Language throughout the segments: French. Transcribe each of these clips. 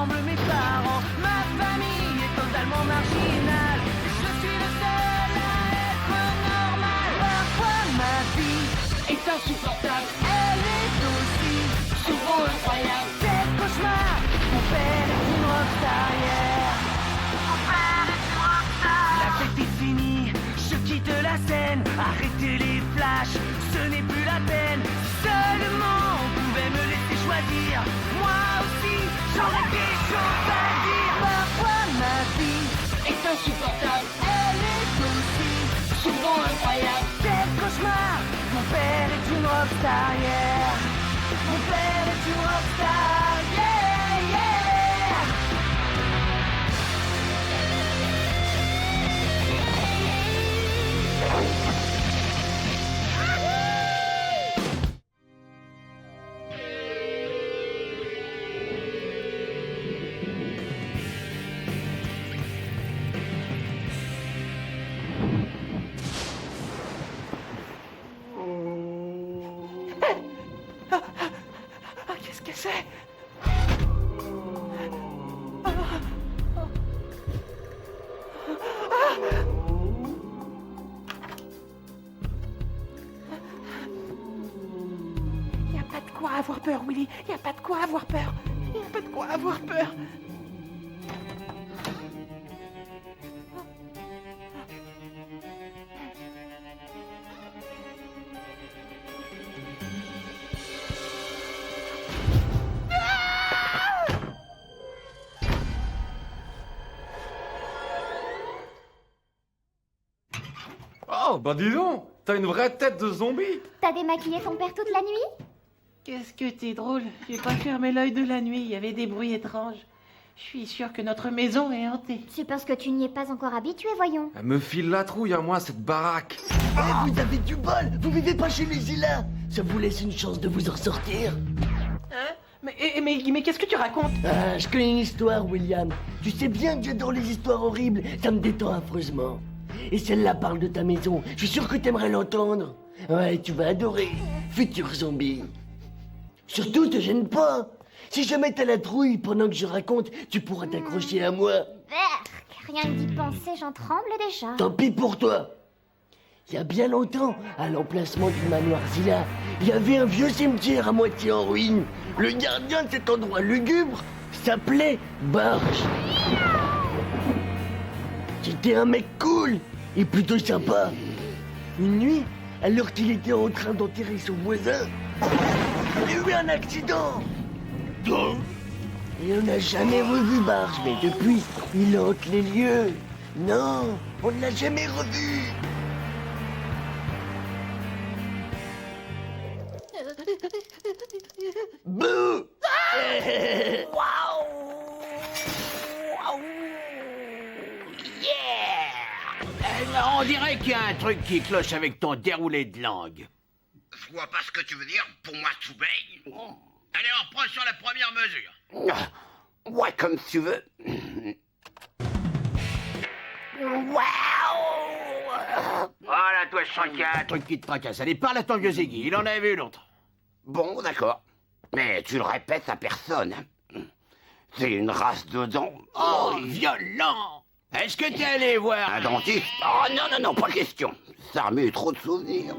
ressemblent mes parents. Ma famille est totalement marginale. Je suis le seul à être normal. Parfois ma vie est insupportable. Elle est aussi souvent incroyable. C'est le cauchemar. Mon père est une rockstar, yeah. Mon père est une rockstar. La fête est finie, je quitte la scène. Arrêtez les flashs, ce n'est plus la peine. Seulement on pouvait me laisser choisir. Moi aussi, j'aurais des choses à dire. Parfois ma vie est insupportable. Elle est aussi souvent incroyable. C'est le cauchemar. Mon père est une rockstar, yeah. Mon père est une rockstar, yeah, yeah. Qu'est-ce que c'est? Y a pas de quoi avoir peur, Willy. Y a pas de quoi avoir peur. Y a pas de quoi avoir peur. Oh, bah dis donc, t'as une vraie tête de zombie. T'as démaquillé ton père toute la nuit? Qu'est-ce que t'es drôle. J'ai pas fermé l'œil de la nuit. Il y avait des bruits étranges. Je suis sûr que notre maison est hantée. C'est parce que tu n'y es pas encore habitué, voyons. Elle me file la trouille à moi, cette baraque. Eh, vous avez du bol. Vous vivez pas chez les Zilla. Ça vous laisse une chance de vous en sortir. Hein? Mais qu'est-ce que tu racontes? Ah, je connais une histoire, William. Tu sais bien que j'adore les histoires horribles. Ça me détend affreusement. Et celle-là parle de ta maison. Je suis sûr que t'aimerais l'entendre. Ouais, tu vas adorer. Futur zombie. Surtout, te gêne pas. Si jamais t'as la trouille pendant que je raconte, tu pourras t'accrocher à moi. Berk, rien que d'y penser, j'en tremble déjà. Tant pis pour toi. Il y a bien longtemps, à l'emplacement du manoir Zilla, il y avait un vieux cimetière à moitié en ruine. Le gardien de cet endroit lugubre s'appelait Barge. C'était un mec cool et plutôt sympa. Une nuit, alors qu'il était en train d'enterrer son voisin, il y a eu un accident. Et on n'a jamais revu Barge, mais depuis, il hante les lieux. Non, on ne l'a jamais revu. Bouh! On dirait qu'il y a un truc qui cloche avec ton déroulé de langue. Je vois pas ce que tu veux dire, pour moi tout baigne. Allez, on reprend sur la première mesure. Ouais, comme tu veux. Voilà, toi, je sens qu'il y a un truc qui te tracasse. Allez, parle à ton vieux Ziggy, il en avait vu l'autre. Bon, d'accord. Mais tu le répètes à personne. C'est une race de dents. Oh, violent! Est-ce que t'es allé voir Un dentiste? Oh non, non, non, pas question. Ça remet trop de souvenirs.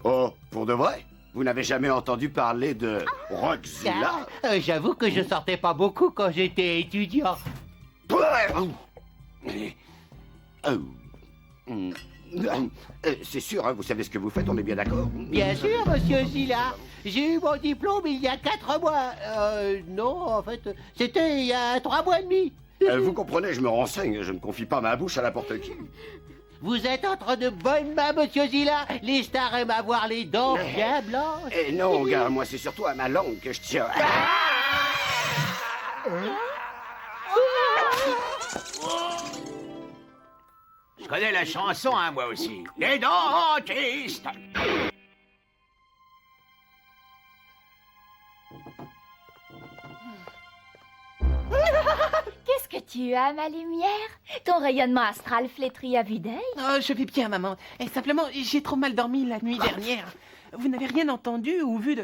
Oh, pour de vrai? Vous n'avez jamais entendu parler de Rockzilla? J'avoue que je sortais pas beaucoup quand j'étais étudiant. C'est sûr, hein, vous savez ce que vous faites, on est bien d'accord? Bien sûr, monsieur Zilla. J'ai eu mon diplôme il y a 4 mois. Non, en fait, c'était il y a 3 mois et demi. Vous comprenez, je me renseigne, je ne confie pas ma bouche à n'importe qui. Vous êtes entre de bonnes mains, monsieur Zilla. Les stars aiment avoir les dents bien blanches. Eh non, gars, moi c'est surtout à ma langue que je tiens. Je connais la chanson, hein, moi aussi. Les dentistes! Qu'est-ce que tu as, ma lumière? Ton rayonnement astral flétrit à vue d'œil? Oh, je vais bien, maman. Et simplement, j'ai trop mal dormi la nuit dernière. Vous n'avez rien entendu ou vu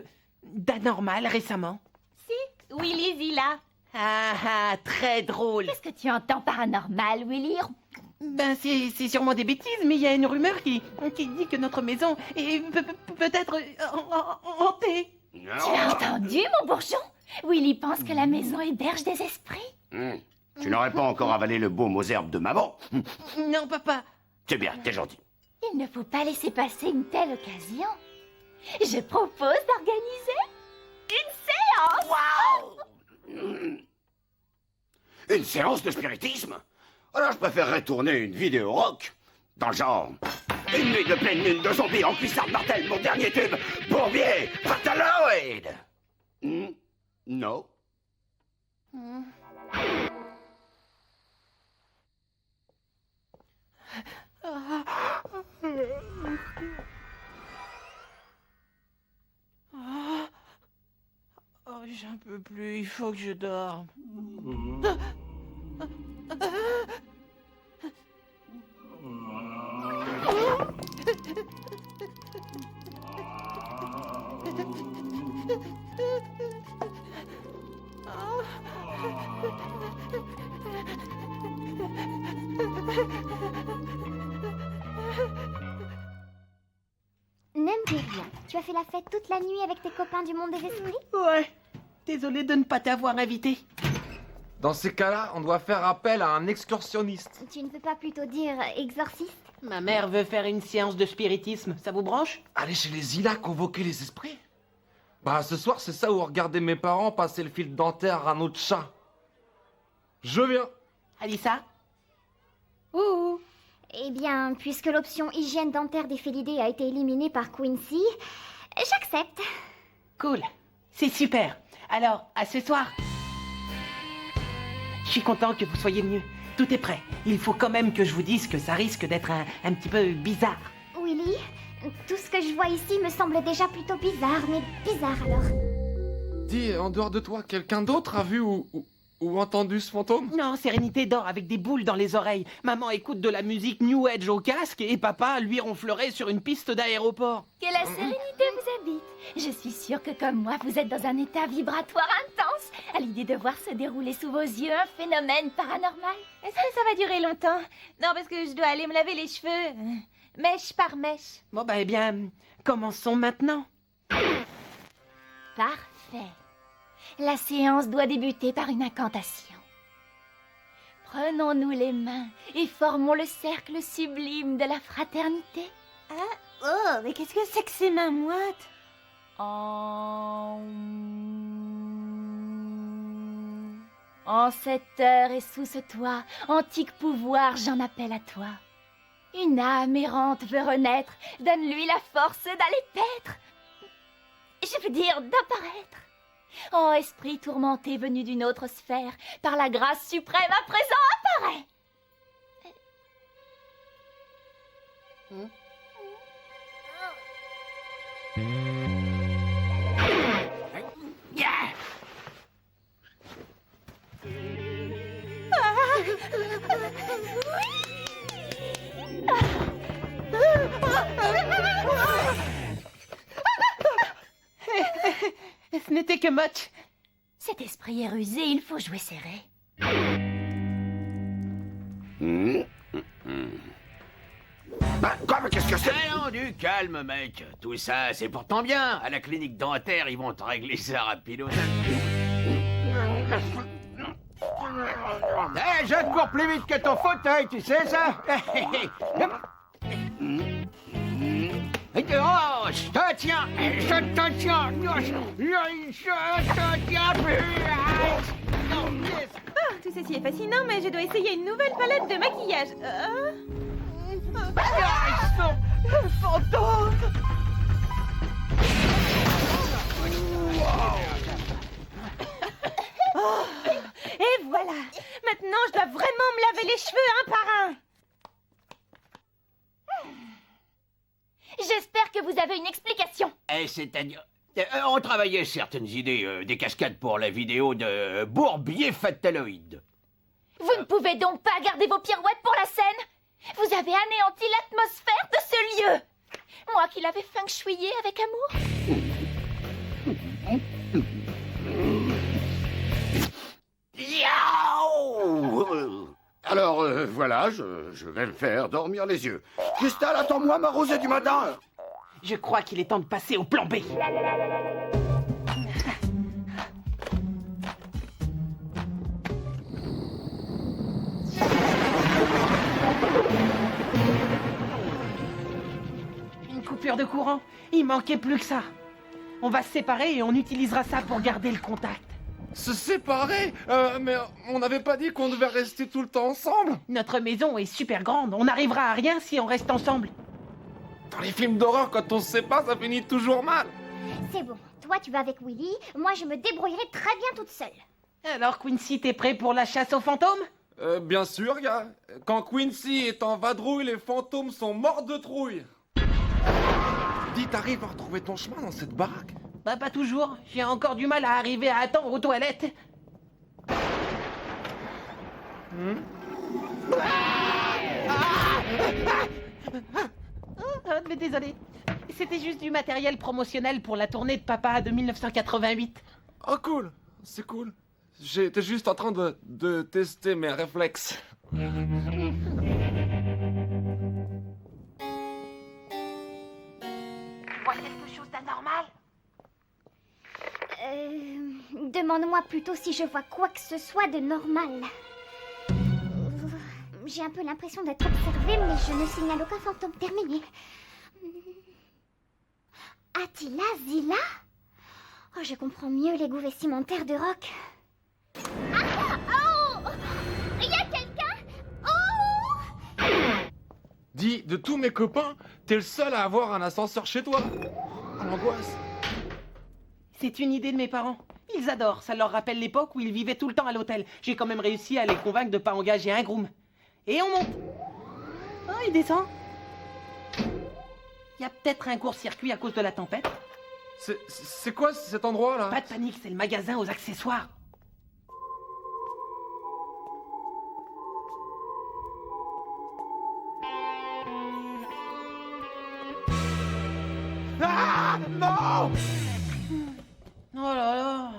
d'anormal récemment? Si, Willy Zilla. Ah, très drôle. Qu'est-ce que tu entends paranormal, Willy? Ben, c'est sûrement des bêtises, mais il y a une rumeur qui dit que notre maison est peut-être hantée. Tu as entendu, mon bourgeon? Willy pense que la maison héberge des esprits. Tu n'aurais pas encore avalé le baume aux herbes de maman? Non, papa. C'est bien, t'es gentil. Il ne faut pas laisser passer une telle occasion. Je propose d'organiser une séance. Une séance de spiritisme? Alors je préférerais tourner une vidéo rock. Dans le genre... Une nuit de pleine lune de zombies en cuissard mortel, mon dernier tube, bourbier, fataloïde. Non. Oh, j'en peux plus, il faut que je dorme. Ne me dis rien. Tu as fait la fête toute la nuit avec tes copains du monde des esprits? Ouais, désolé de ne pas t'avoir invité. Dans ces cas-là, on doit faire appel à un excursionniste. Tu ne peux pas plutôt dire exorciste? Ma mère veut faire une séance de spiritisme, ça vous branche? Aller chez les Zilla convoquer les esprits? Bah ce soir c'est ça où regarder mes parents passer le fil dentaire à un autre chat. Je viens. Alissa? Ouh. Eh bien, puisque l'option hygiène dentaire des Félidés a été éliminée par Quincy, j'accepte. Cool, c'est super. Alors, à ce soir. Je suis content que vous soyez venus. Tout est prêt. Il faut quand même que je vous dise que ça risque d'être un petit peu bizarre. Willy, tout ce que je vois ici me semble déjà plutôt bizarre, mais bizarre alors. Dis, en dehors de toi, quelqu'un d'autre a vu ou entendu ce fantôme? Non, Sérénité dort avec des boules dans les oreilles. Maman écoute de la musique New Age au casque et papa, lui, ronflerait sur une piste d'aéroport. Que la sérénité vous habite. Je suis sûre que comme moi, vous êtes dans un état vibratoire intense à l'idée de voir se dérouler sous vos yeux un phénomène paranormal. Est-ce que ça va durer longtemps? Non, parce que je dois aller me laver les cheveux. Mèche par mèche. Bon, bah, eh bien, commençons maintenant. Parfait. La séance doit débuter par une incantation. Prenons-nous les mains et formons le cercle sublime de la fraternité. Oh, mais qu'est-ce que c'est que ces mains moites? En cette heure et sous ce toit, antique pouvoir, j'en appelle à toi. Une âme errante veut renaître, donne-lui la force d'aller paître. Je veux dire d'apparaître. Oh, esprit tourmenté venu d'une autre sphère, par la grâce suprême à présent apparaît. Ce n'était que Much. Cet esprit est rusé, il faut jouer serré. Bah, quoi, mais qu'est-ce que c'est? Non, du calme, mec. Tout ça, c'est pourtant bien. À la clinique dentaire, ils vont te régler ça rapido. Hé, je te cours plus vite que ton fauteuil, tu sais ça? Oh, je te tiens, je te tiens, je te tiens plus. Oh, tout ceci est fascinant, mais je dois essayer une nouvelle palette de maquillage. Fantôme! Et voilà. Maintenant, je dois vraiment me laver les cheveux un par un. J'espère que vous avez une explication. C'est-à-dire... on travaillait certaines idées, des cascades pour la vidéo de Bourbier Fataloïde. Vous ne pouvez donc pas garder vos pirouettes pour la scène. Vous avez anéanti l'atmosphère de ce lieu. Moi qui l'avais feng shuié avec amour. Alors, voilà, je vais le faire dormir les yeux. Cristal, attends-moi, ma rosée du matin. Je crois qu'il est temps de passer au plan B. Une coupure de courant. Il manquait plus que ça. On va se séparer et on utilisera ça pour garder le contact. Se séparer mais on n'avait pas dit qu'on devait rester tout le temps ensemble. Notre maison est super grande. On n'arrivera à rien si on reste ensemble. Dans les films d'horreur, quand on se sépare, ça finit toujours mal. C'est bon, toi tu vas avec Willy, moi je me débrouillerai très bien toute seule. Alors Quincy, t'es prêt pour la chasse aux fantômes? Bien sûr, gars. Quand Quincy est en vadrouille, les fantômes sont morts de trouille. Dis, t'arrives à retrouver ton chemin dans cette baraque? Bah pas toujours. J'ai encore du mal à arriver à temps aux toilettes. Mais désolé. C'était juste du matériel promotionnel pour la tournée de Papa de 1988. Oh cool, c'est cool. J'étais juste en train de tester mes réflexes. Vois quelque chose d'anormal? Demande-moi plutôt si je vois quoi que ce soit de normal. J'ai un peu l'impression d'être observée, mais je ne signale aucun fantôme terminé. Attila, Zilla? Oh, je comprends mieux les goûts vestimentaires de Rock. Ah! Oh! Il y a quelqu'un? Oh! Dis, de tous mes copains, t'es le seul à avoir un ascenseur chez toi. L'angoisse. C'est une idée de mes parents. Ils adorent, ça leur rappelle l'époque où ils vivaient tout le temps à l'hôtel. J'ai quand même réussi à les convaincre de pas engager un groom. Et on monte. Oh, il descend. Il y a peut-être un court-circuit à cause de la tempête. C'est quoi cet endroit là? Pas de panique, c'est le magasin aux accessoires. Ah non! Oh là là!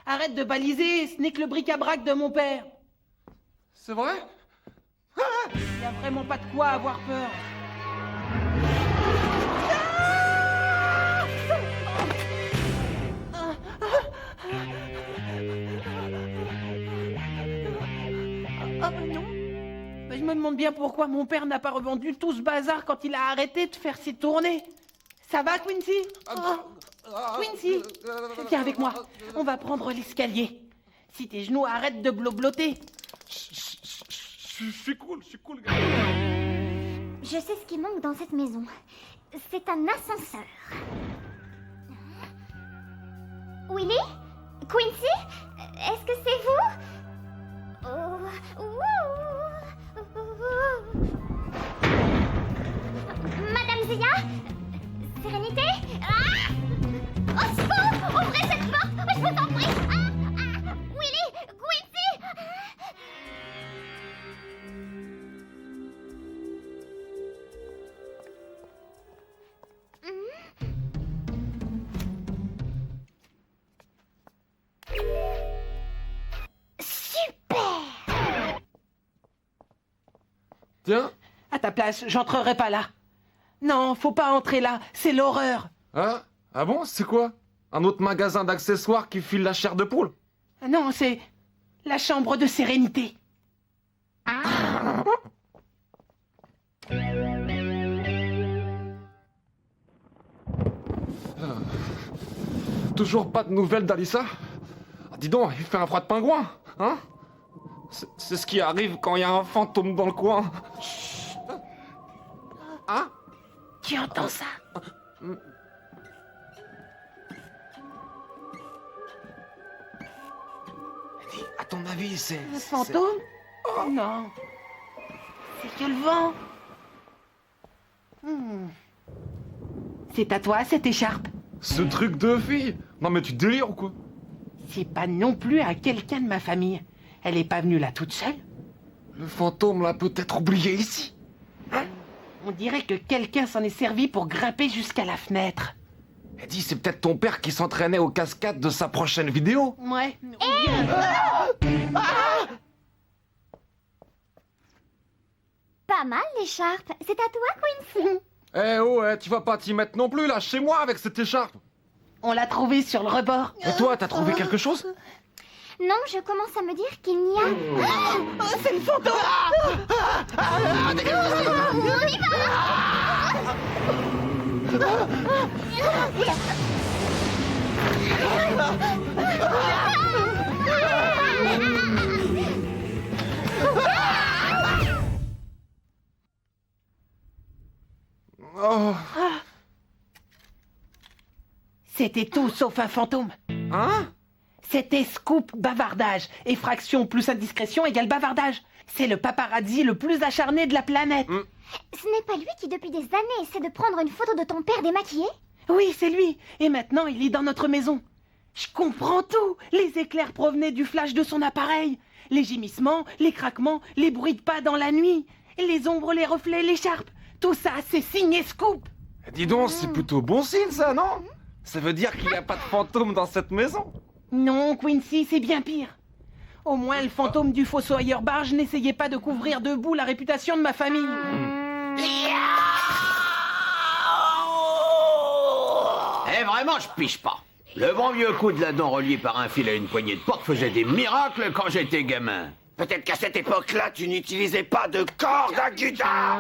Arrête de baliser, ce n'est que le bric-à-brac de mon père. C'est vrai? Il n'y a vraiment pas de quoi avoir peur. Ah non. Mais je me demande bien pourquoi mon père n'a pas revendu tout ce bazar quand il a arrêté de faire ses tournées. Ça va, Quincy? Quincy, viens avec moi. On va prendre l'escalier. Si tes genoux arrêtent de blobloter. Je suis cool, gars. Je sais ce qui manque dans cette maison. C'est un ascenseur. Willy? Quincy? Est-ce que c'est vous? Madame Zia? Sérénité? Ah! Au secours! Ouvrez cette porte! Je vous en prie! Willy! Quincy! Super! Tiens. À ta place, j'entrerai pas là. Non, faut pas entrer là, c'est l'horreur. Ah bon, c'est quoi? Un autre magasin d'accessoires qui file la chair de poule? Non, c'est la chambre de sérénité. Toujours pas de nouvelles d'Alissa? Dis donc, il fait un froid de pingouin, hein? C'est ce qui arrive quand il y a un fantôme dans le coin. Chut. Hein? Tu entends ça? Dis, à ton avis, c'est... Un fantôme? Oh non. C'est que le vent. C'est à toi, cette écharpe. Ce truc de fille? Non mais tu délires ou quoi? C'est pas non plus à quelqu'un de ma famille. Elle est pas venue là toute seule. Le fantôme l'a peut-être oublié ici. On dirait que quelqu'un s'en est servi pour grimper jusqu'à la fenêtre. Et dis, c'est peut-être ton père qui s'entraînait aux cascades de sa prochaine vidéo? Ouais. Pas mal l'écharpe. C'est à toi, Quincy. Eh oh, tu vas pas t'y mettre non plus, là, chez moi, avec cette écharpe. On l'a trouvée sur le rebord. Et toi, t'as trouvé quelque chose? Non, je commence à me dire qu'il n'y a... Oh, c'est le fantôme. Oh. C'était tout sauf un fantôme. Hein? C'était scoop bavardage. Effraction plus indiscrétion égale bavardage. C'est le paparazzi le plus acharné de la planète. Ce n'est pas lui qui, depuis des années, essaie de prendre une photo de ton père démaquillé? Oui, c'est lui. Et maintenant, il est dans notre maison. Je comprends tout. Les éclairs provenaient du flash de son appareil. Les gémissements, les craquements, les bruits de pas dans la nuit. Les ombres, les reflets, l'écharpe. Tout ça, c'est signé Scoop. Dis donc, c'est plutôt bon signe, ça, non? Ça veut dire qu'il n'y a pas de fantôme dans cette maison. Non, Quincy, c'est bien pire. Au moins, le fantôme du fossoyeur Barge n'essayait pas de couvrir debout la réputation de ma famille. Eh, vraiment, je piche pas. Le bon vieux coup de la dent relié par un fil à une poignée de porte faisait des miracles quand j'étais gamin. Peut-être qu'à cette époque-là, tu n'utilisais pas de corde à guitare.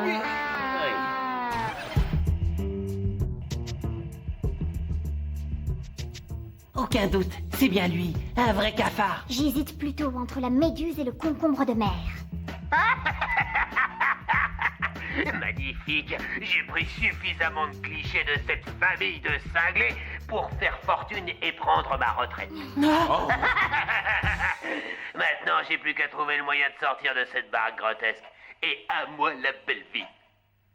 Aucun doute, c'est bien lui, un vrai cafard. J'hésite plutôt entre la méduse et le concombre de mer. Magnifique. J'ai pris suffisamment de clichés de cette famille de cinglés pour faire fortune et prendre ma retraite. Maintenant, j'ai plus qu'à trouver le moyen de sortir de cette baraque grotesque. Et à moi la belle vie.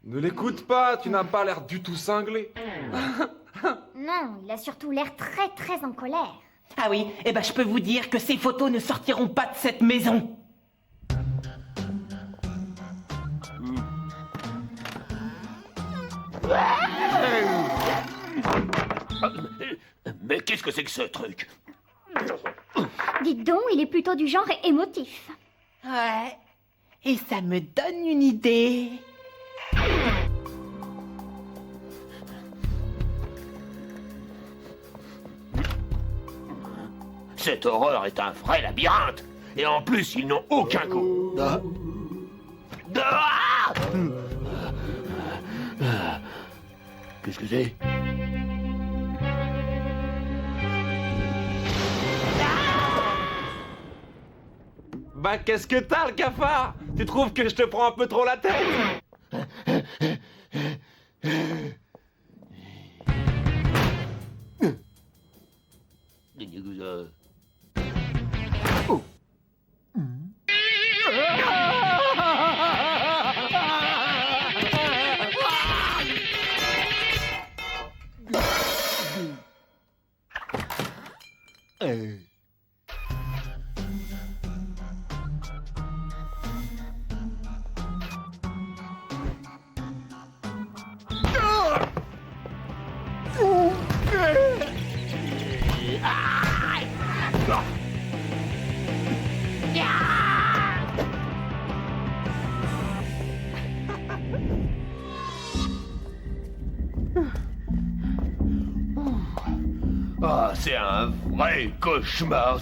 Ne l'écoute pas, tu n'as pas l'air du tout cinglé. Non, il a surtout l'air très très en colère. Ah oui, eh ben je peux vous dire que ces photos ne sortiront pas de cette maison. Mais qu'est-ce que c'est que ce truc? Dites donc, il est plutôt du genre émotif. Ouais, et ça me donne une idée. Cette horreur est un vrai labyrinthe. Et en plus, ils n'ont aucun goût. Ah! Qu'est-ce que c'est? Bah qu'est-ce que t'as, le cafard? Tu trouves que je te prends un peu trop la tête? Ah, c'est un vrai cauchemar.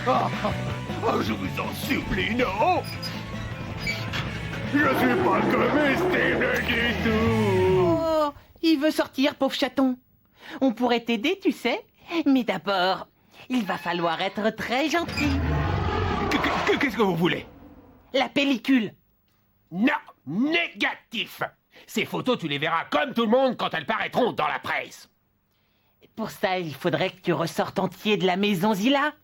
Oh, je vous en supplie, non! Je suis pas comestible du tout! Oh, il veut sortir, pauvre chaton. On pourrait t'aider, tu sais. Mais d'abord, il va falloir être très gentil. Qu'est-ce que vous voulez? La pellicule. Non, négatif. Ces photos, tu les verras comme tout le monde quand elles paraîtront dans la presse. Pour ça, il faudrait que tu ressortes entier de la maison Zilla.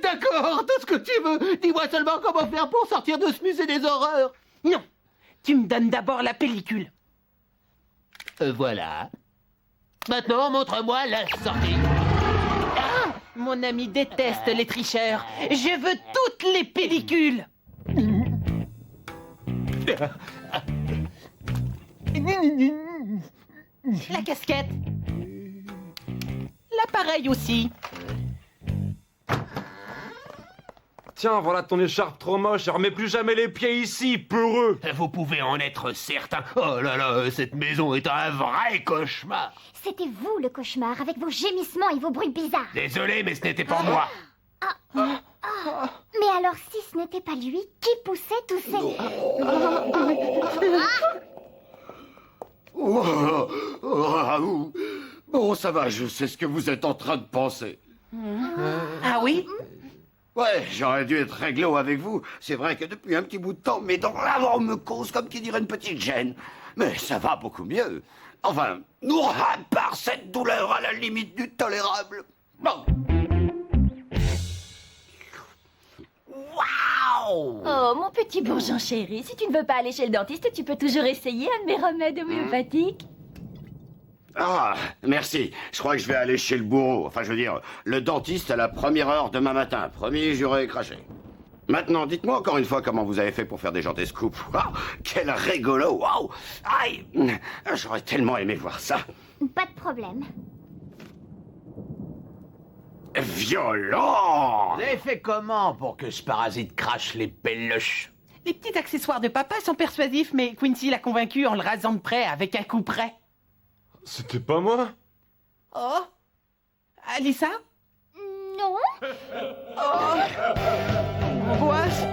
D'accord, tout ce que tu veux. Dis-moi seulement comment faire pour sortir de ce musée des horreurs. Non, tu me donnes d'abord la pellicule. Voilà. Maintenant, montre-moi la sortie. Mon ami déteste les tricheurs. Je veux toutes les pellicules. La casquette. L'appareil aussi. Tiens, voilà ton écharpe trop moche et remets plus jamais les pieds ici, peureux. Vous pouvez en être certain. Oh là là, cette maison est un vrai cauchemar. C'était vous le cauchemar, avec vos gémissements et vos bruits bizarres. Désolé, mais ce n'était pas moi. Mais alors, si ce n'était pas lui, qui poussait tous ces... Raoult. Bon, ça va, je sais ce que vous êtes en train de penser. Ah oui? Ouais, j'aurais dû être réglo avec vous. C'est vrai que depuis un petit bout de temps, mes dents l'avant me causent comme qui dirait une petite gêne. Mais ça va beaucoup mieux. Enfin, à part cette douleur à la limite du tolérable. Bon. Waouh! Oh, mon petit bourgeon chéri, si tu ne veux pas aller chez le dentiste, tu peux toujours essayer un de mes remèdes homéopathiques. Ah, merci. Je crois que je vais aller chez le bourreau. Enfin, je veux dire, le dentiste à la première heure demain matin. Promis, j'aurai craché. Maintenant, dites-moi encore une fois comment vous avez fait pour faire des jantés scoops. Ah, quel rigolo! Waouh! Aïe! J'aurais tellement aimé voir ça. Pas de problème. Violent! Vous avez fait comment pour que ce parasite crache les peluches? Les petits accessoires de papa sont persuasifs, mais Quincy l'a convaincu en le rasant de près avec un coup près. C'était pas moi. Oh? Alissa? Non. Angoisse?